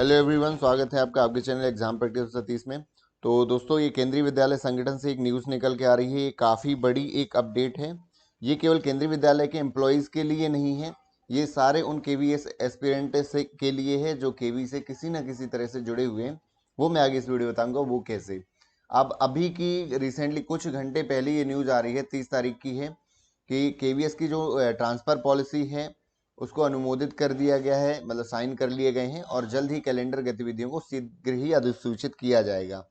Hello everyone, स्वागत है आपका आपके चैनल एग्जाम प्रैक्टिस सतीश में। तो दोस्तों, ये केंद्रीय विद्यालय संगठन से एक न्यूज़ निकल के आ रही है। ये काफ़ी बड़ी एक अपडेट है। ये केवल केंद्रीय विद्यालय के एम्प्लॉयज़ के लिए नहीं है, ये सारे उन केवीएस एस्पिरेंट से के लिए है जो केवी से किसी न किसी तरह से जुड़े हुए हैं। वो मैं आगे इस वीडियो बताऊंगा वो कैसे। अब अभी की रिसेंटली कुछ घंटे पहले ये न्यूज़ आ रही है, 30 तारीख की है, कि केवीएस की जो ट्रांसफ़र पॉलिसी है उसको अनुमोदित कर दिया गया है, मतलब साइन कर लिए गए हैं, और जल्द ही कैलेंडर गतिविधियों को शीघ्र ही अधिसूचित किया जाएगा।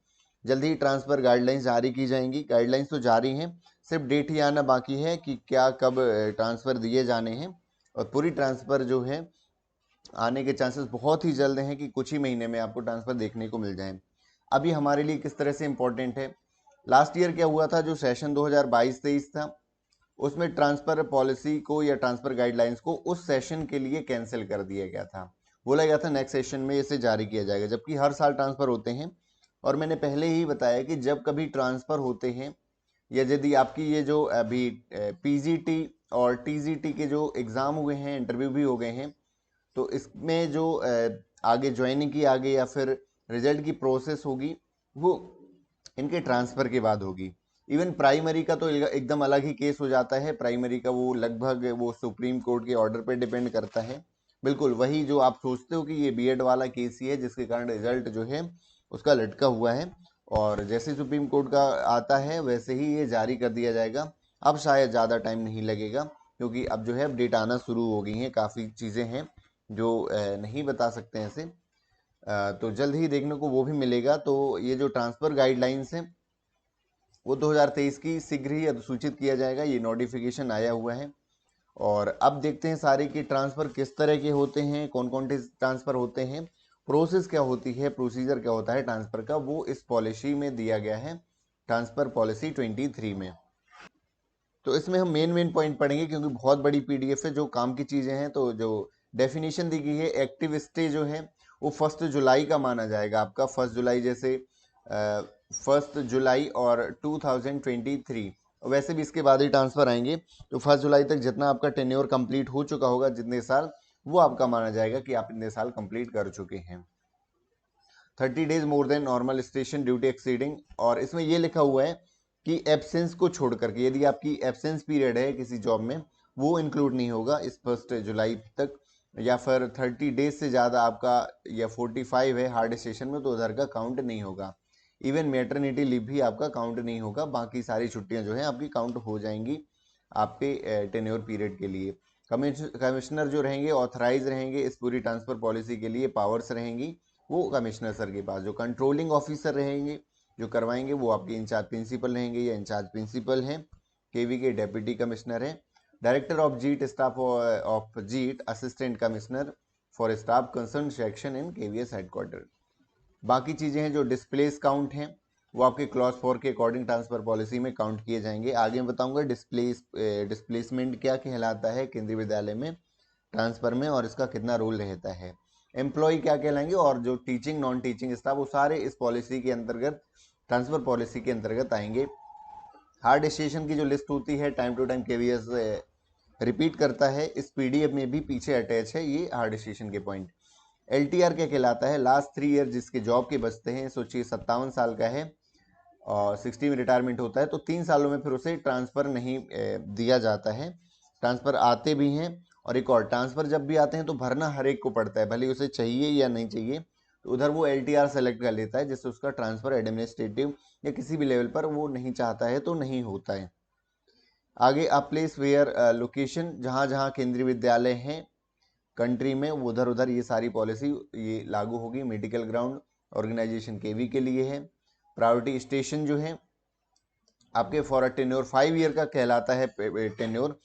जल्द ही ट्रांसफर गाइडलाइंस जारी की जाएंगी। गाइडलाइंस तो जारी हैं, सिर्फ डेट ही आना बाकी है कि क्या कब ट्रांसफर दिए जाने हैं। और पूरी ट्रांसफर जो है आने के चांसेस बहुत ही जल्द हैं कि कुछ ही महीने में आपको ट्रांसफर देखने को मिल जाए। अब ये हमारे लिए किस तरह से इम्पोर्टेंट है। लास्ट ईयर क्या हुआ था, जो सेशन 2022-23 था, उसमें ट्रांसफर पॉलिसी को या ट्रांसफर गाइडलाइंस को उस सेशन के लिए कैंसिल कर दिया गया था। बोला गया था नेक्स्ट सेशन में इसे जारी किया जाएगा, जबकि हर साल ट्रांसफर होते हैं। और मैंने पहले ही बताया कि जब कभी ट्रांसफर होते हैं या यदि आपकी ये जो अभी पीजीटी और टीजीटी के जो एग्ज़ाम हुए हैं, इंटरव्यू भी हो गए हैं, तो इसमें जो आगे ज्वाइनिंग की आगे या फिर रिजल्ट की प्रोसेस होगी वो इनके ट्रांसफ़र के बाद होगी। इवन प्राइमरी का तो एकदम अलग ही केस हो जाता है। प्राइमरी का वो लगभग वो सुप्रीम कोर्ट के ऑर्डर पे डिपेंड करता है। बिल्कुल वही जो आप सोचते हो कि ये बीएड वाला केस ही है जिसके कारण रिजल्ट जो है उसका लटका हुआ है, और जैसे सुप्रीम कोर्ट का आता है वैसे ही ये जारी कर दिया जाएगा। अब शायद ज़्यादा टाइम नहीं लगेगा, क्योंकि अब जो है अपडेट आना शुरू हो गई हैं। काफ़ी चीज़ें हैं जो नहीं बता सकते हैं ऐसे। तो जल्द ही देखने को वो भी मिलेगा। तो ये जो ट्रांसफ़र गाइडलाइंस हैं वो 2023 की शीघ्र ही अधिसूचित किया जाएगा। ये नोटिफिकेशन आया हुआ है। और अब देखते हैं सारे के ट्रांसफ़र किस तरह के होते हैं, कौन कौन से ट्रांसफ़र होते हैं, प्रोसेस क्या होती है, प्रोसीजर क्या होता है ट्रांसफ़र का, वो इस पॉलिसी में दिया गया है, ट्रांसफ़र पॉलिसी 23 में। तो इसमें हम मेन मेन पॉइंट पढ़ेंगे, क्योंकि बहुत बड़ी पीडीएफ है, जो काम की चीज़ें हैं। तो जो डेफिनेशन दी गई है, एक्टिव स्टे जो है वो 1 जुलाई का माना जाएगा आपका। 1 जुलाई जैसे 1 जुलाई और 2023, वैसे भी इसके बाद ही ट्रांसफ़र आएंगे। तो 1 जुलाई तक जितना आपका टेन्योर कंप्लीट हो चुका होगा, जितने साल, वो आपका माना जाएगा कि आप इतने साल कंप्लीट कर चुके हैं। 30 days more than normal station duty exceeding. और इसमें ये लिखा हुआ है कि एब्सेंस को छोड़ करके, यदि आपकी एब्सेंस पीरियड है किसी जॉब में, वो इंक्लूड नहीं होगा इस 1 जुलाई तक। या फिर 30 डेज से ज़्यादा आपका या 45 है हार्ड स्टेशन में, तो उधर का काउंट नहीं होगा। इवन मैटरनिटी लीव भी आपका काउंट नहीं होगा। बाकी सारी छुट्टियां जो हैं आपकी काउंट हो जाएंगी आपके टेन्योर पीरियड के लिए। कमिश्नर जो रहेंगे ऑथराइज रहेंगे इस पूरी ट्रांसफर पॉलिसी के लिए, पावर्स रहेंगी वो कमिश्नर सर के पास। जो कंट्रोलिंग ऑफिसर रहेंगे जो करवाएंगे वो आपके इंचार्ज प्रिंसिपल रहेंगे या इंचार्ज प्रिंसिपल हैं, केवी के डेप्यूटी कमिश्नर हैं। डायरेक्टर ऑफ जीट स्टाफ ऑफ जीट assistant commissioner for staff concern section in KVS headquarter. बाकी चीज़ें हैं जो डिस्प्लेस काउंट हैं वो आपके क्लॉज 4 के अकॉर्डिंग ट्रांसफर पॉलिसी में काउंट किए जाएंगे। आगे मैं बताऊंगा डिस्प्लेसमेंट क्या कहलाता है केंद्रीय विद्यालय में ट्रांसफर में, और इसका कितना रोल रहता है। एम्प्लॉय क्या कहलाएंगे, और जो टीचिंग नॉन टीचिंग स्टाफ, वो सारे इस पॉलिसी के अंतर्गत, ट्रांसफर पॉलिसी के अंतर्गत आएंगे। हार्ड स्टेशन की जो लिस्ट होती है time to time KVS repeat करता है, इस पीडीएफ में भी पीछे अटैच है ये हार्ड स्टेशन के पॉइंट। एलटीआर क्या कहलाता है, लास्ट 3 ईयर जिसके जॉब के बचते हैं, सोचिए 57 साल का है और 60 में रिटायरमेंट होता है, तो 3 सालों में फिर उसे ट्रांसफ़र नहीं दिया जाता है। ट्रांसफ़र आते भी हैं, और एक और, ट्रांसफ़र जब भी आते हैं तो भरना हर एक को पड़ता है, भले उसे चाहिए या नहीं चाहिए। तो उधर वो एलटीआर सेलेक्ट कर लेता है, जिससे उसका ट्रांसफ़र एडमिनिस्ट्रेटिव या किसी भी लेवल पर वो नहीं चाहता है तो नहीं होता है। आगे आप प्लेस वेयर लोकेशन, जहाँ जहाँ केंद्रीय विद्यालय हैं कंट्री में, उधर उधर ये सारी पॉलिसी ये लागू होगी। मेडिकल ग्राउंड ऑर्गेनाइजेशन केवी के लिए है। प्रायोरिटी स्टेशन जो है आपके फॉर अ टेन्योर 5 ईयर का कहलाता है टेन्योर।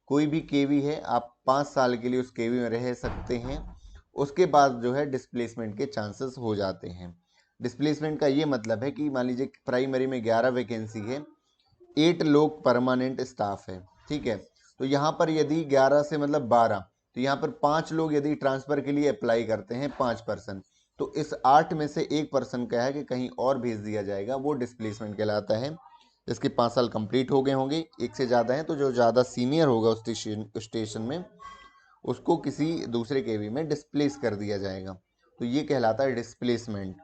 कोई भी केवी है, आप 5 साल के लिए उस केवी में रह सकते हैं। उसके बाद जो है डिस्प्लेसमेंट के चांसेस हो जाते हैं। डिस्प्लेसमेंट का ये मतलब है कि मान लीजिए प्राइमरी में 11 वैकेंसी है, 8 लोग परमानेंट स्टाफ है, ठीक है। तो यहाँ पर यदि 11 से मतलब 12, तो यहाँ पर 5 लोग यदि ट्रांसफर के लिए अप्लाई करते हैं, 5%, तो इस 8 में से 1% क्या है कि कहीं और भेज दिया जाएगा, वो डिस्प्लेसमेंट कहलाता है। इसके 5 साल कंप्लीट हो गए होंगे, एक से ज़्यादा है, तो जो ज़्यादा सीनियर होगा उस स्टेशन में, उसको किसी दूसरे केवी में डिस्प्लेस कर दिया जाएगा। तो ये कहलाता है डिस्प्लेसमेंट।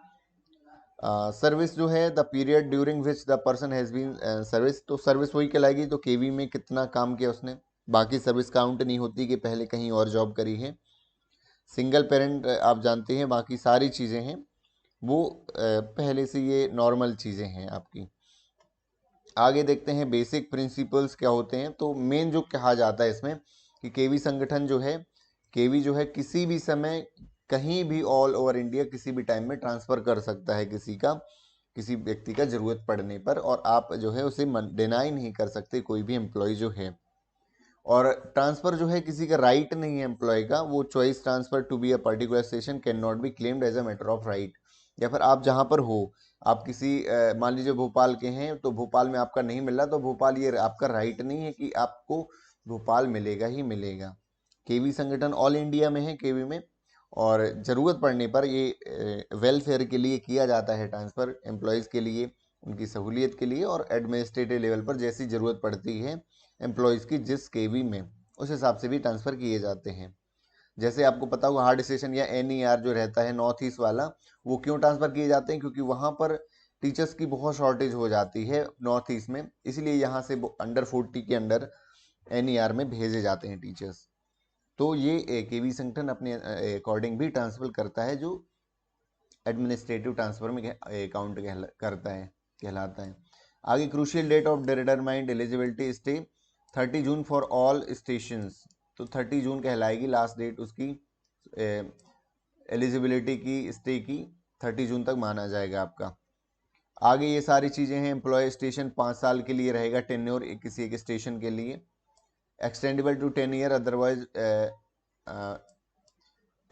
सर्विस जो है, the period during which the person has been service, तो सर्विस वही कहलाएगी तो केवी में कितना काम किया उसने, बाकी सर्विस काउंट नहीं होती कि पहले कहीं और जॉब करी है। सिंगल पेरेंट आप जानते हैं, बाकी सारी चीज़ें हैं वो पहले से ये नॉर्मल चीज़ें हैं आपकी। आगे देखते हैं बेसिक प्रिंसिपल्स क्या होते हैं। तो मेन जो कहा जाता है इसमें कि केवी संगठन जो है, केवी जो है किसी भी समय कहीं भी ऑल ओवर इंडिया किसी भी टाइम में ट्रांसफ़र कर सकता है किसी व्यक्ति का ज़रूरत पड़ने पर, और आप जो है उसे डिनाई नहीं कर सकते कोई भी एम्प्लॉय जो है। और ट्रांसफ़र जो है किसी का राइट नहीं है एम्प्लॉय का, वो choice transfer to be a particular station can not be claimed as a matter of right. या फिर आप जहाँ पर हो, आप किसी मान लीजिए भोपाल के हैं, तो भोपाल में आपका नहीं मिल रहा, तो भोपाल ये आपका राइट नहीं है कि आपको भोपाल मिलेगा ही मिलेगा। केवी संगठन ऑल इंडिया में है केवी में, और ज़रूरत पड़ने पर ये वेलफेयर के लिए किया जाता है ट्रांसफ़र, एम्प्लॉयज़ के लिए, उनकी सहूलियत के लिए, और एडमिनिस्ट्रेटिव लेवल पर जैसी ज़रूरत पड़ती है एम्प्लॉयज़ की जिस केवी में, उस हिसाब से भी ट्रांसफ़र किए जाते हैं। जैसे आपको पता होगा हार्ड स्टेशन या एनईआर जो रहता है नॉर्थ ईस्ट वाला, वो क्यों ट्रांसफ़र किए जाते हैं, क्योंकि वहाँ पर टीचर्स की बहुत शॉर्टेज हो जाती है नॉर्थ ईस्ट में, इसलिए यहाँ से अंडर 40 के अंडर एनईआर में भेजे जाते हैं टीचर्स। तो ये केवी संगठन अपने अकॉर्डिंग भी ट्रांसफ़र करता है, जो एडमिनिस्ट्रेटिव ट्रांसफ़र में काउंट कहलाता है। आगे crucial date of determined eligibility stay 30 June for all stations. तो 30 जून कहलाएगी लास्ट डेट उसकी एलिजिबिलिटी की, स्टे की 30 जून तक माना जाएगा आपका। आगे ये सारी चीज़ें हैं। एम्प्लॉय स्टेशन 5 साल के लिए रहेगा टेन्योर किसी एक स्टेशन के लिए, extendable to 10 year, otherwise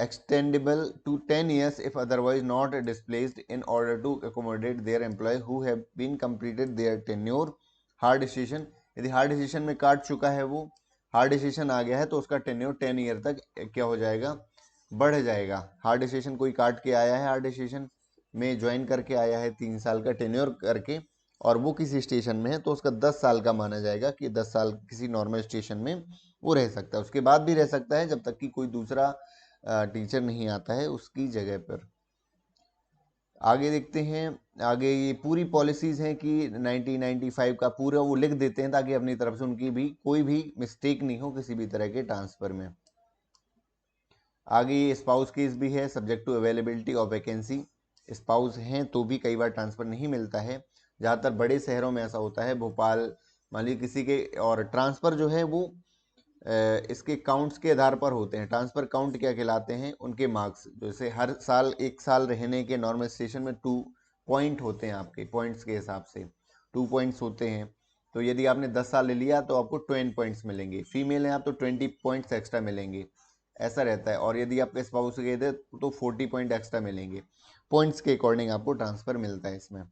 extendable to 10 years if otherwise not displaced in order to accommodate their employee who have been completed their tenure। Hard station, यदि हार्ड स्टेशन में काट चुका है, वो हार्ड स्टेशन आ गया है, तो उसका टेन्योर 10 ईयर तक क्या हो जाएगा, बढ़ जाएगा। हार्ड स्टेशन कोई काट के आया है, हार्ड स्टेशन में ज्वाइन करके आया है 3 साल का टेन्योर करके, और वो किसी स्टेशन में है, तो उसका 10 साल का माना जाएगा कि 10 साल किसी नॉर्मल स्टेशन में वो रह सकता है। उसके बाद भी रह सकता है जब तक कि कोई दूसरा टीचर नहीं आता है उसकी जगह पर। आगे देखते हैं। आगे ये पूरी पॉलिसीज हैं कि 1995 का पूरा वो लिख देते हैं, ताकि अपनी तरफ से उनकी भी कोई भी मिस्टेक नहीं हो किसी भी तरह के ट्रांसफर में। आगे ये स्पाउस केस भी है, subject to availability of vacancy. Spouse हैं तो भी कई बार ट्रांसफर नहीं मिलता है, ज़्यादातर बड़े शहरों में ऐसा होता है। भोपाल मान लीजिए किसी के, और ट्रांसफर जो है वो इसके काउंट्स के आधार पर होते हैं। ट्रांसफ़र काउंट क्या कहलाते हैं, उनके मार्क्स, जैसे हर साल 1 साल रहने के नॉर्मल स्टेशन में 2 पॉइंट होते हैं, आपके पॉइंट्स के हिसाब से 2 पॉइंट्स होते हैं। तो यदि आपने 10 साल ले लिया तो आपको 20 पॉइंट्स मिलेंगे, फीमेल हैं आप तो 20 पॉइंट्स एक्स्ट्रा मिलेंगे, ऐसा रहता है। और यदि आपके स्पाउस गए थे तो 40 पॉइंट एक्स्ट्रा मिलेंगे। पॉइंट्स के अकॉर्डिंग आपको ट्रांसफ़र मिलता है इसमें।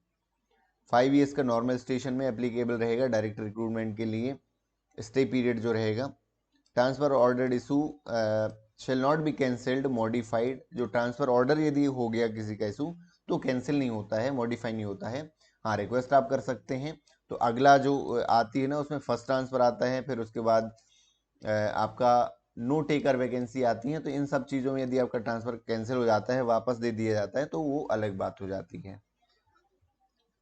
5 ईयर्स का नॉर्मल स्टेशन में एप्लीकेबल रहेगा डायरेक्ट रिक्रूटमेंट के लिए। स्टे पीरियड जो रहेगा, transfer order issue shell not be cancelled modified. जो ट्रांसफ़र ऑर्डर यदि हो गया किसी का इशू, तो कैंसिल नहीं होता है, मॉडिफाई नहीं होता है। हाँ, रिक्वेस्ट आप कर सकते हैं। तो अगला जो आती है ना, उसमें फर्स्ट ट्रांसफ़र आता है, फिर उसके बाद आपका नो टेकर वैकेंसी आती है। तो इन सब चीज़ों में यदि आपका ट्रांसफ़र कैंसिल हो जाता है, वापस दे दिया जाता है, तो वो अलग बात हो जाती है।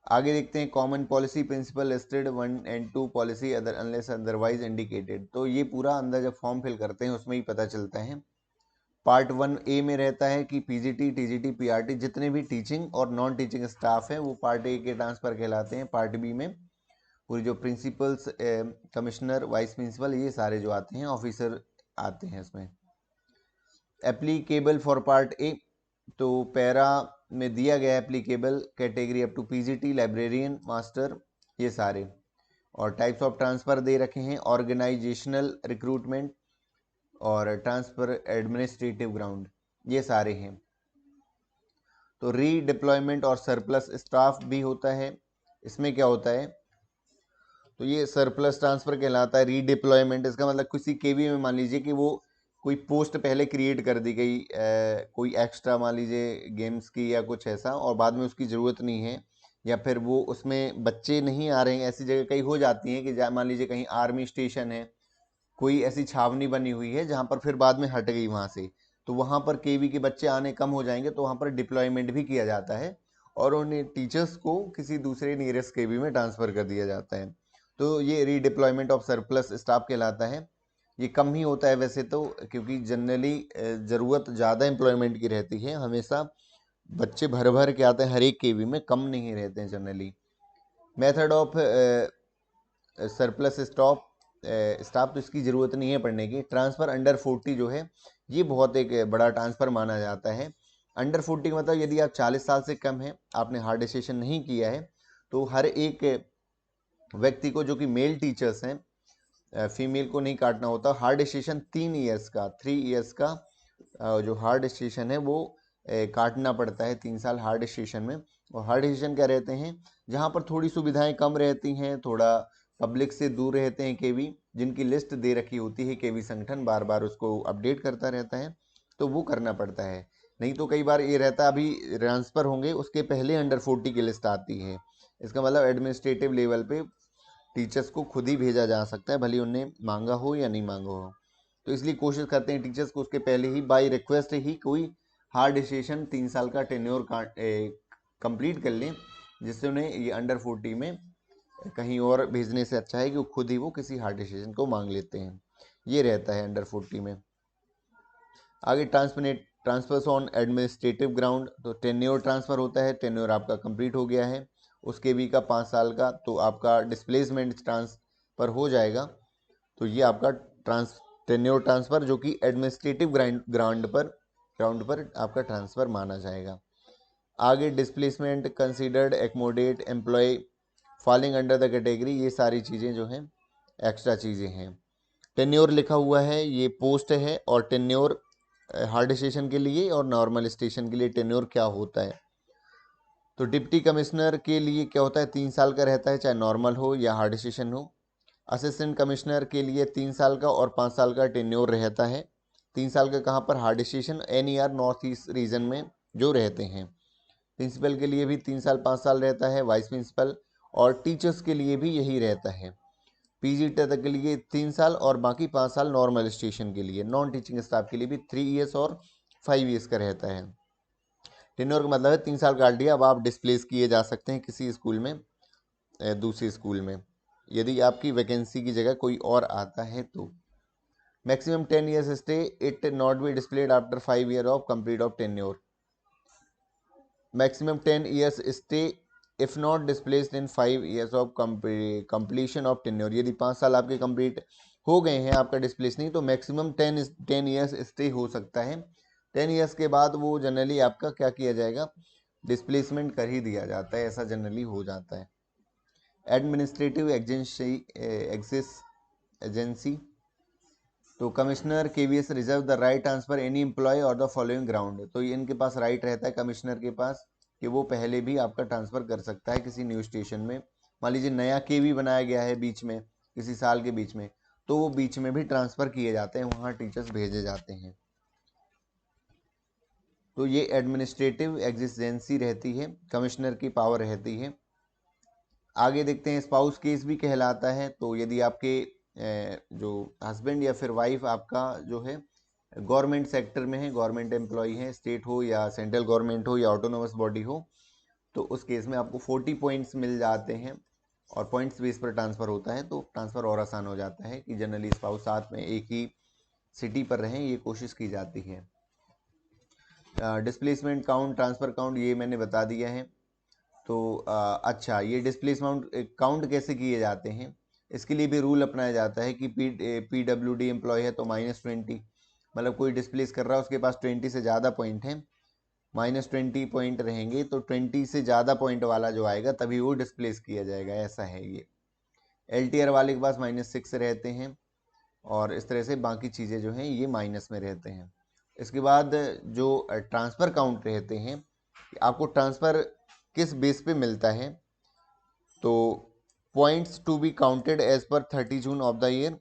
आगे देखते हैं common policy principle listed 1 and 2 policy other unless otherwise indicated. तो ये पूरा अंदर जब फॉर्म फिल करते हैं उसमें ही पता चलता है। पार्ट 1A में रहता है कि पीजीटी, टीजीटी, पीआरटी जितने भी टीचिंग और नॉन टीचिंग स्टाफ है वो पार्ट ए के ट्रांसफर कहलाते हैं। पार्ट बी में पूरी जो प्रिंसिपल्स, कमिश्नर, वाइस प्रिंसिपल, ये सारे जो आते हैं ऑफिसर आते हैं इसमें। एप्लीकेबल फॉर पार्ट ए, तो पैरा में दिया गया applicable category up to PGT, librarian, master, ये सारे। और टाइप्स ऑफ ट्रांसफ़र दे रखे हैं, ऑर्गेनाइजेशनल रिक्रूटमेंट और ट्रांसफ़र एडमिनिस्ट्रेटिव ग्राउंड, ये सारे हैं। तो रीडिप्लॉयमेंट और सरप्लस स्टाफ भी होता है। इसमें क्या होता है, तो ये सरप्लस ट्रांसफ़र कहलाता है। रीडिप्लॉयमेंट इसका मतलब किसी केवी में मान लीजिए कि वो कोई पोस्ट पहले क्रिएट कर दी गई, कोई एक्स्ट्रा मान लीजिए गेम्स की या कुछ ऐसा, और बाद में उसकी ज़रूरत नहीं है, या फिर वो उसमें बच्चे नहीं आ रहे हैं, ऐसी जगह कई हो जाती हैं कि मान लीजिए कहीं आर्मी स्टेशन है, कोई ऐसी छावनी बनी हुई है जहाँ पर फिर बाद में हट गई वहाँ से, तो वहाँ पर केवी के बच्चे आने कम हो जाएंगे, तो वहाँ पर डिप्लॉयमेंट भी किया जाता है और उन्हें टीचर्स को किसी दूसरे नियरेस्ट केवी में ट्रांसफ़र कर दिया जाता है। तो ये रीडिप्लॉयमेंट ऑफ सरप्लस स्टाफ कहलाता है। ये कम ही होता है वैसे तो, क्योंकि जनरली ज़रूरत ज़्यादा एम्प्लॉयमेंट की रहती है, हमेशा बच्चे भर भर के आते हैं हर एक केवी में, कम नहीं रहते हैं generally. Method of surplus staff तो इसकी ज़रूरत नहीं है पढ़ने की। ट्रांसफ़र अंडर 40 जो है ये बहुत एक बड़ा ट्रांसफ़र माना जाता है। अंडर 40 का मतलब यदि आप 40 साल से कम हैं, आपने हार्ड सेशन नहीं किया है, तो हर एक व्यक्ति को, जो कि मेल टीचर्स हैं, फीमेल को नहीं काटना होता। हार्ड सेशन 3 ईयर्स का, 3 ईयर्स का जो हार्ड सेशन है वो काटना पड़ता है 3 साल हार्ड सेशन में। और हार्ड सेशन क्या रहते हैं, जहाँ पर थोड़ी सुविधाएं कम रहती हैं, थोड़ा पब्लिक से दूर रहते हैं केवी, जिनकी लिस्ट दे रखी होती है केवी संगठन, बार बार उसको अपडेट करता रहता है, तो वो करना पड़ता है। नहीं तो कई बार ये रहता है अभी ट्रांसफ़र होंगे उसके पहले अंडर 40 की लिस्ट आती है। इसका मतलब एडमिनिस्ट्रेटिव लेवल पे टीचर्स को खुद ही भेजा जा सकता है, भले उन्हें मांगा हो या नहीं मांगा हो। तो इसलिए कोशिश करते हैं टीचर्स को उसके पहले ही बाय रिक्वेस्ट ही कोई हार्ड सेशन 3 साल का टेन्योर कंप्लीट कर लें, जिससे उन्हें ये अंडर 40 में कहीं और भेजने से अच्छा है कि वो खुद ही वो किसी हार्ड सेशन को मांग लेते हैं। ये रहता है अंडर 40 में। आगे ट्रांसफर्स ऑन एडमिनिस्ट्रेटिव ग्राउंड, तो टेन्योर ट्रांसफ़र होता है, टेन्योर आपका कंप्लीट हो गया है उसके भी का 5 साल का, तो आपका डिस्प्लेसमेंट ट्रांसफ़र हो जाएगा। तो ये आपका टेन्योर ट्रांसफ़र जो कि एडमिनिस्ट्रेटिव ग्राउंड पर आपका ट्रांसफ़र माना जाएगा। आगे displacement considered accommodate employ falling under the category, ये सारी चीज़ें जो हैं एक्स्ट्रा चीज़ें हैं। टेन्योर लिखा हुआ है, ये पोस्ट है, और टेन्योर हार्ड स्टेशन के लिए और नॉर्मल स्टेशन के लिए टेन्योर क्या होता है। तो डिप्टी कमिश्नर के लिए क्या होता है, 3 साल का रहता है, चाहे नॉर्मल हो या हार्ड स्टेशन हो। असिस्टेंट कमिश्नर के लिए 3 साल का और 5 साल का टेन्योर रहता है। 3 साल का कहाँ पर, hard station NER north east region में जो रहते हैं। प्रिंसिपल के लिए भी 3 साल 5 साल रहता है, वाइस प्रिंसिपल और टीचर्स के लिए भी यही रहता है। PG तक के लिए 3 साल और बाकी 5 साल नॉर्मल स्टेशन के लिए। नॉन टीचिंग स्टाफ के लिए भी 3 ईयर्स और 5 ईयर्स का रहता है। टेन्योर का मतलब है 3 साल काट दिया, अब आप डिस्प्लेस किए जा सकते हैं किसी स्कूल में दूसरे स्कूल में, यदि आपकी वैकेंसी की जगह कोई और आता है तो। Maximum 10 years stay, it not be displayed after 5 year of complete of tenure. Maximum 10 years stay if not displaced in 5 years of completion of tenure. यदि 5 साल आपके कंप्लीट हो गए हैं, आपका डिस्प्लेस नहीं, तो मैक्सिमम 10 ईयर्स स्टे हो सकता है। 10 ईयर्स के बाद वो जनरली आपका क्या किया जाएगा, डिस्प्लेसमेंट कर ही दिया जाता है, ऐसा जनरली हो जाता है। एडमिनिस्ट्रेटिव एजेंसी, तो commissioner KVS reserve the right transfer any employee और द फॉलोइंग ग्राउंड, तो इनके पास राइट रहता है कमिश्नर के पास कि वो पहले भी आपका ट्रांसफ़र कर सकता है किसी न्यू स्टेशन में। मान लीजिए नया KV बनाया गया है बीच में, किसी साल के बीच में, तो वो बीच में भी ट्रांसफ़र किए जाते हैं, वहाँ टीचर्स भेजे जाते हैं। तो ये एडमिनिस्ट्रेटिव एग्जिस्टेंसी रहती है, कमिश्नर की पावर रहती है। आगे देखते हैं, स्पाउस केस भी कहलाता है। तो यदि आपके जो हस्बैंड या फिर वाइफ आपका जो है गवर्नमेंट सेक्टर में है, गवर्नमेंट एम्प्लॉय है, स्टेट हो या सेंट्रल गवर्नमेंट हो या ऑटोनोमस बॉडी हो, तो उस केस में आपको 40 पॉइंट्स मिल जाते हैं और पॉइंट्स बेस पर ट्रांसफ़र होता है, तो ट्रांसफ़र और आसान हो जाता है कि जनरली स्पाउस साथ में एक ही सिटी पर रहें, ये कोशिश की जाती है। डिस्प्लेसमेंट काउंट, ट्रांसफ़र काउंट, ये मैंने बता दिया है। तो अच्छा, ये डिस्प्लेसमेंट काउंट कैसे किए जाते हैं, इसके लिए भी रूल अपनाया जाता है कि PWD एम्प्लॉय है तो -20, मतलब कोई डिस्प्लेस कर रहा है उसके पास 20 से ज़्यादा पॉइंट हैं, -20 पॉइंट रहेंगे, तो 20 से ज़्यादा पॉइंट वाला जो आएगा तभी वो डिस्प्लेस किया जाएगा, ऐसा है ये। LTR वाले के पास -6 रहते हैं और इस तरह से बाकी चीज़ें जो हैं ये माइनस में रहते हैं। इसके बाद जो ट्रांसफ़र काउंट रहते हैं, आपको ट्रांसफ़र किस बेस पे मिलता है, तो points to be counted as per 30 June of the year,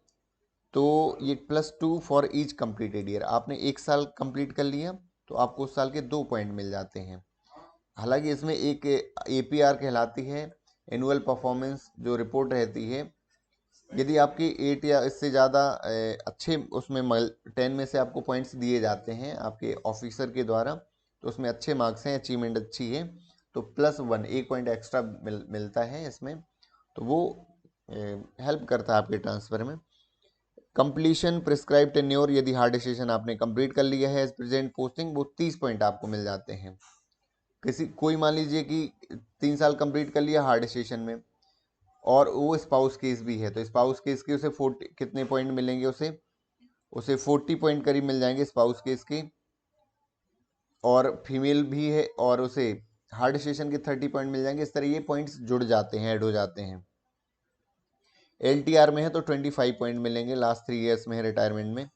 तो ये +2 फॉर ईच कंप्लीटेड ईयर। आपने एक साल कंप्लीट कर लिया तो आपको उस साल के 2 पॉइंट मिल जाते हैं। हालांकि इसमें एक APR कहलाती है, एनुअल परफॉर्मेंस जो रिपोर्ट रहती है, यदि आपकी 8 या इससे ज़्यादा अच्छे उसमें 10 में से आपको पॉइंट्स दिए जाते हैं आपके ऑफिसर के द्वारा, तो उसमें अच्छे मार्क्स हैं, अचीवमेंट अच्छी है, तो +1 एक पॉइंट एक्स्ट्रा मिलता है इसमें, तो वो हेल्प करता है आपके ट्रांसफ़र में। कंप्लीशन प्रिस्क्राइब टेन्योर, यदि हार्ड सेशन आपने कंप्लीट कर लिया है एज प्रेजेंट पोस्टिंग, वो 30 पॉइंट आपको मिल जाते हैं। कोई मान लीजिए कि 3 साल कंप्लीट कर लिया हार्ड सेशन में, और वो स्पाउस केस भी है, तो स्पाउस केस के उसे 40 कितने पॉइंट मिलेंगे, उसे उसे 40 पॉइंट करीब मिल जाएंगे स्पाउस केस के, और फीमेल भी है और उसे हार्ड सेशन के 30 पॉइंट मिल जाएंगे। इस तरह ये पॉइंट्स जुड़ जाते हैं, ऐड हो जाते हैं। LTR में है तो 25 पॉइंट मिलेंगे, लास्ट 3 ईयर्स में है रिटायरमेंट में।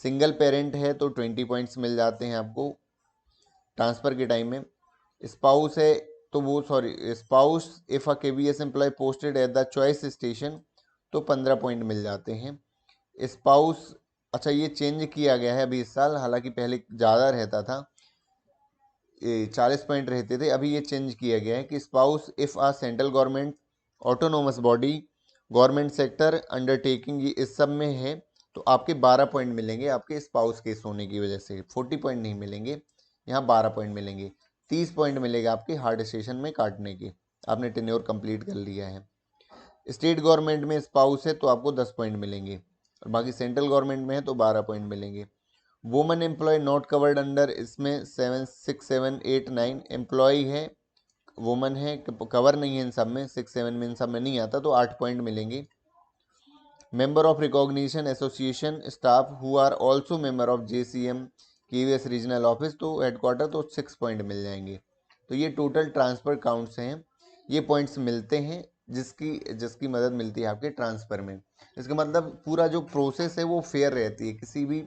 सिंगल पेरेंट है तो 20 पॉइंट्स मिल जाते हैं आपको ट्रांसफ़र के टाइम में। स्पाउस है तो वो spouse if a KVS employee posted at the choice station, तो 15 पॉइंट मिल जाते हैं। स्पाउस, अच्छा ये चेंज किया गया है अभी इस साल, हालांकि पहले ज़्यादा रहता था, 40 पॉइंट रहते थे, अभी ये चेंज किया गया है कि spouse if a central government autonomous body government sector undertaking, ये इस सब में है, तो आपके 12 पॉइंट मिलेंगे आपके स्पाउस केस होने की वजह से। 40 पॉइंट नहीं मिलेंगे, यहाँ 12 पॉइंट मिलेंगे। 30 पॉइंट मिलेगा आपके हार्ड सेशन में काटने के, आपने टेन्योर कंप्लीट कर लिया है। स्टेट गवर्नमेंट में स्पाउस है तो आपको 10 पॉइंट मिलेंगे, और बाकी सेंट्रल गवर्नमेंट में है तो 12 पॉइंट मिलेंगे। Woman employee not covered under, इसमें 7, 6, 7, 8, 9 एम्प्लॉय है, वुमन है, कवर नहीं है इन सब में, 6, 7 में इन सब में नहीं आता, तो 8 पॉइंट मिलेंगे। Member of recognition association staff who are also member of JCM KVS regional office, तो हेडक्वार्टर, तो 6 पॉइंट मिल जाएंगे। तो ये टोटल ट्रांसफ़र काउंट्स हैं, ये पॉइंट्स मिलते हैं जिसकी जिसकी मदद मिलती है आपके ट्रांसफ़र में। इसका मतलब पूरा जो प्रोसेस है वो फेयर रहती है, किसी भी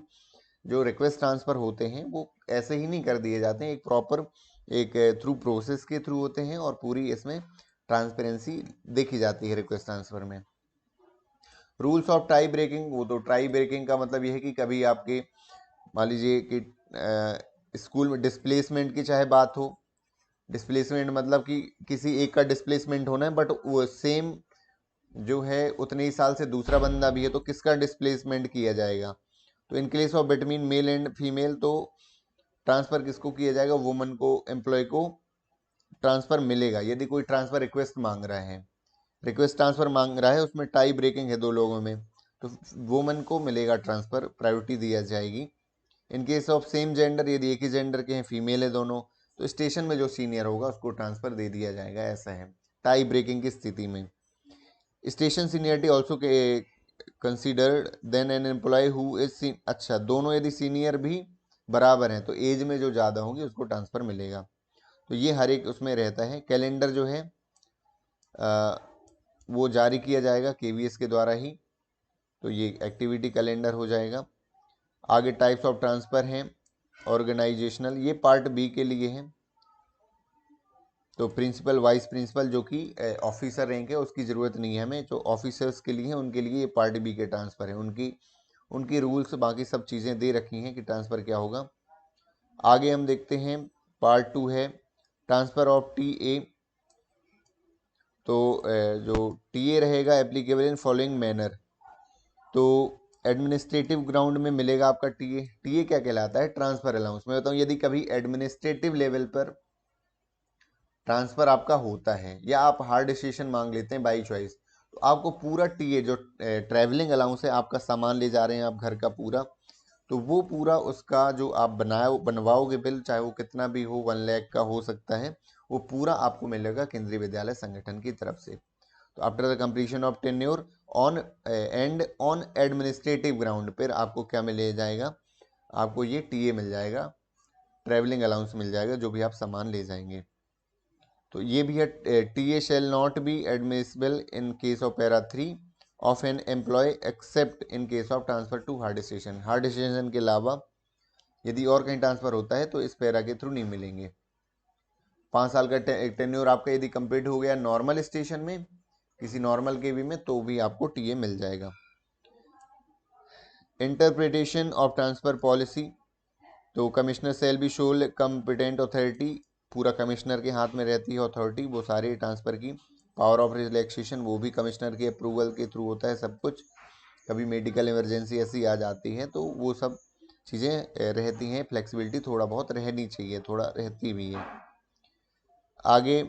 जो रिक्वेस्ट ट्रांसफ़र होते हैं वो ऐसे ही नहीं कर दिए जाते हैं, एक प्रॉपर एक थ्रू प्रोसेस के थ्रू होते हैं, और पूरी इसमें ट्रांसपेरेंसी देखी जाती है रिक्वेस्ट ट्रांसफ़र में। रूल्स ऑफ टाई ब्रेकिंग, वो तो टाई ब्रेकिंग का मतलब ये है कि कभी आपके मान लीजिए कि स्कूल में डिस्प्लेसमेंट की चाहे बात हो, डिस्प्लेसमेंट मतलब कि किसी एक का डिस्प्लेसमेंट होना है, बट वो सेम जो है उतने ही साल से दूसरा बंदा भी है, तो किसका डिस्प्लेसमेंट किया जाएगा। तो इन case of between male and female, तो ट्रांसफ़र किसको किया जाएगा, वुमन को, एम्प्लॉय को ट्रांसफ़र मिलेगा। यदि कोई ट्रांसफ़र रिक्वेस्ट मांग रहा है, रिक्वेस्ट ट्रांसफ़र मांग रहा है, उसमें टाई ब्रेकिंग है 2 लोगों में, तो वुमन को मिलेगा ट्रांसफ़र, प्रायोरिटी दी जाएगी। इन केस ऑफ सेम जेंडर, यदि एक ही जेंडर के हैं, फीमेल है दोनों, तो स्टेशन में जो सीनियर होगा उसको ट्रांसफ़र दे दिया जाएगा, ऐसा है टाई ब्रेकिंग की स्थिति में। स्टेशन सीनियरिटी ऑल्सो के considered then an employee who is, अच्छा दोनों यदि सीनियर भी बराबर हैं, तो एज में जो ज़्यादा होगी उसको ट्रांसफ़र मिलेगा। तो ये हर एक उसमें रहता है। कैलेंडर जो है वो जारी किया जाएगा KVS के द्वारा ही, तो ये एक्टिविटी कैलेंडर हो जाएगा। आगे टाइप्स ऑफ ट्रांसफ़र हैं ऑर्गेनाइजेशनल, ये पार्ट B के लिए है। तो प्रिंसिपल वाइस प्रिंसिपल जो कि ऑफिसर रैंक है उसकी ज़रूरत नहीं है हमें, जो ऑफिसर्स के लिए हैं उनके लिए ये पार्ट B के ट्रांसफ़र है। उनकी रूल्स बाकी सब चीज़ें दे रखी हैं कि ट्रांसफ़र क्या होगा। आगे हम देखते हैं पार्ट 2 है ट्रांसफ़र ऑफ TA। तो जो TA रहेगा एप्लीकेबल इन फॉलोइंग मैनर, तो एडमिनिस्ट्रेटिव ग्राउंड में मिलेगा आपका TA क्या कहलाता है, ट्रांसफ़र अलाउंस। मैं बताऊँ, यदि कभी एडमिनिस्ट्रेटिव लेवल पर ट्रांसफ़र आपका होता है या आप हार्ड डिसीजन मांग लेते हैं बाई चॉइस, तो आपको पूरा TA जो ट्रैवलिंग अलाउंस है, आपका सामान ले जा रहे हैं आप घर का पूरा, तो वो पूरा उसका जो आप बनवाओगे बिल, चाहे वो कितना भी हो, 1 लाख का हो सकता है, वो पूरा आपको मिलेगा केंद्रीय विद्यालय संगठन की तरफ से। तो after the completion of tenure on and on administrative ground पर आपको क्या मिल जाएगा, आपको ये TA मिल जाएगा, ट्रैवलिंग अलाउंस मिल जाएगा, जो भी आप सामान ले जाएंगे। तो ये भी है TA shall not be admissible in case of para 3 of an employee except in case of transfer to hard station. Hard station के अलावा यदि और कहीं ट्रांसफर होता है तो इस पैरा के थ्रू नहीं मिलेंगे। 5 साल का टेन्योर आपका यदि कंप्लीट हो गया नॉर्मल स्टेशन में, किसी नॉर्मल केवी में, तो भी आपको TA मिल जाएगा। इंटरप्रिटेशन ऑफ ट्रांसफर पॉलिसी, तो कमिश्नर सेल बी शोल कम्पिटेंट अथॉरिटी, पूरा कमिश्नर के हाथ में रहती है अथॉरिटी वो सारे ट्रांसफ़र की। पावर ऑफ रिलैक्सेशन वो भी कमिश्नर के अप्रूवल के थ्रू होता है सब कुछ। कभी मेडिकल इमरजेंसी ऐसी आ जाती है तो वो सब चीज़ें रहती हैं, फ्लेक्सिबिलिटी थोड़ा बहुत रहनी चाहिए, थोड़ा रहती भी है। आगे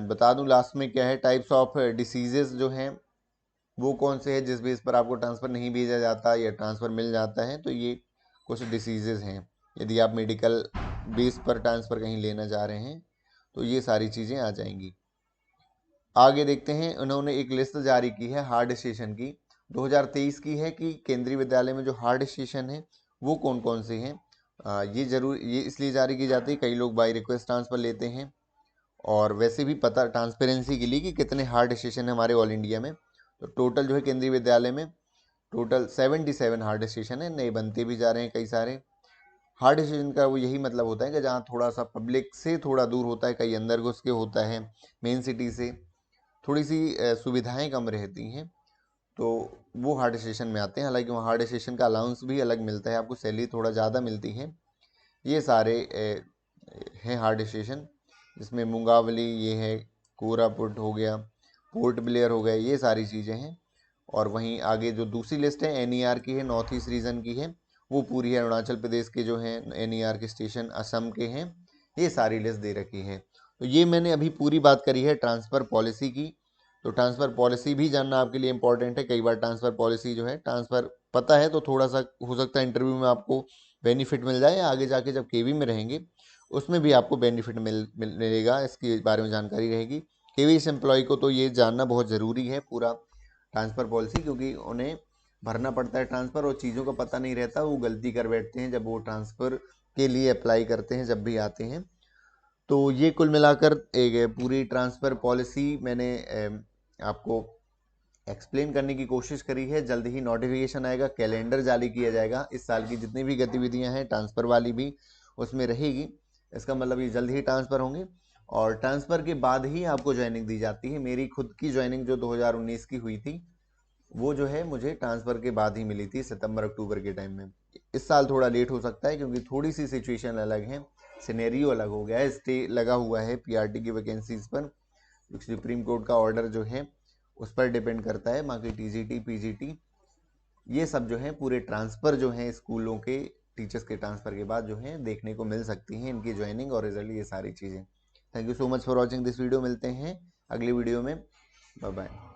बता दूं लास्ट में क्या है, टाइप्स ऑफ डिसीजेस जो हैं वो कौन से हैं जिस बेस पर आपको ट्रांसफ़र नहीं भेजा जाता या ट्रांसफ़र मिल जाता है। तो ये कुछ डिसीजेज हैं, यदि आप मेडिकल बेस पर ट्रांसफ़र कहीं लेना चाह रहे हैं तो ये सारी चीज़ें आ जाएंगी। आगे देखते हैं, उन्होंने एक लिस्ट जारी की है हार्ड स्टेशन की 2023 की है कि केंद्रीय विद्यालय में जो हार्ड स्टेशन है वो कौन कौन से हैं। ये इसलिए जारी की जाती है, कई लोग बाय रिक्वेस्ट ट्रांसफ़र लेते हैं और वैसे भी पता ट्रांसपेरेंसी के लिए कि कितने हार्ड स्टेशन है हमारे ऑल इंडिया में। तो टोटल जो है केंद्रीय विद्यालय में टोटल 77 हार्ड स्टेशन है, नए बनते भी जा रहे हैं कई सारे। हार्ड स्टेशन का वो यही मतलब होता है कि जहाँ थोड़ा सा पब्लिक से थोड़ा दूर होता है, कहीं अंदर घुस के होता है, मेन सिटी से थोड़ी सी सुविधाएं कम रहती हैं, तो वो हार्ड स्टेशन में आते हैं। हालांकि वहाँ हार्ड स्टेशन का अलाउंस भी अलग मिलता है, आपको सैलरी थोड़ा ज़्यादा मिलती है। ये सारे हैं हार्ड स्टेशन, जिसमें मुंगावली ये है, कोरापुट हो गया, पोर्ट ब्लेयर हो गया, ये सारी चीज़ें हैं। और वहीं आगे जो दूसरी लिस्ट है एनईआर की है, नॉर्थ ईस्ट रीजन की है, वो पूरी है। अरुणाचल प्रदेश के जो हैं एनईआर के स्टेशन, असम के हैं, ये सारी लिस्ट दे रखी है। तो ये मैंने अभी पूरी बात करी है ट्रांसफ़र पॉलिसी की। तो ट्रांसफ़र पॉलिसी भी जानना आपके लिए इंपॉर्टेंट है। कई बार ट्रांसफ़र पॉलिसी जो है, ट्रांसफ़र पता है तो थोड़ा सा हो सकता है इंटरव्यू में आपको बेनिफिट मिल जाए, आगे जाके जब केवी में रहेंगे उसमें भी आपको बेनिफिट मिलेगा, इसके बारे में जानकारी रहेगी। केवी एम्प्लॉय को तो ये जानना बहुत ज़रूरी है पूरा ट्रांसफ़र पॉलिसी, क्योंकि उन्हें भरना पड़ता है ट्रांसफ़र और चीज़ों का पता नहीं रहता, वो गलती कर बैठते हैं जब वो ट्रांसफ़र के लिए अप्लाई करते हैं, जब भी आते हैं। तो ये कुल मिलाकर एक पूरी ट्रांसफ़र पॉलिसी मैंने आपको एक्सप्लेन करने की कोशिश करी है। जल्द ही नोटिफिकेशन आएगा, कैलेंडर जारी किया जाएगा, इस साल की जितनी भी गतिविधियां हैं ट्रांसफ़र वाली भी उसमें रहेगी। इसका मतलब ये जल्द ही ट्रांसफ़र होंगे और ट्रांसफ़र के बाद ही आपको ज्वाइनिंग दी जाती है। मेरी खुद की ज्वाइनिंग जो 2019 की हुई थी वो जो है मुझे ट्रांसफ़र के बाद ही मिली थी, सितंबर अक्टूबर के टाइम में। इस साल थोड़ा लेट हो सकता है क्योंकि थोड़ी सी सिचुएशन अलग है, सिनेरियो अलग हो गया है, स्टे लगा हुआ है पीआरटी की वैकेंसीज पर, सुप्रीम कोर्ट का ऑर्डर जो है उस पर डिपेंड करता है। बाकी टीजीटी पीजीटी ये सब जो है पूरे ट्रांसफ़र जो है स्कूलों के टीचर्स के ट्रांसफ़र के बाद जो है देखने को मिल सकती हैं, इनकी ज्वाइनिंग और रिजल्ट, ये सारी चीज़ें। Thank you so much for watching this video. मिलते हैं अगली वीडियो में, बाय बाय।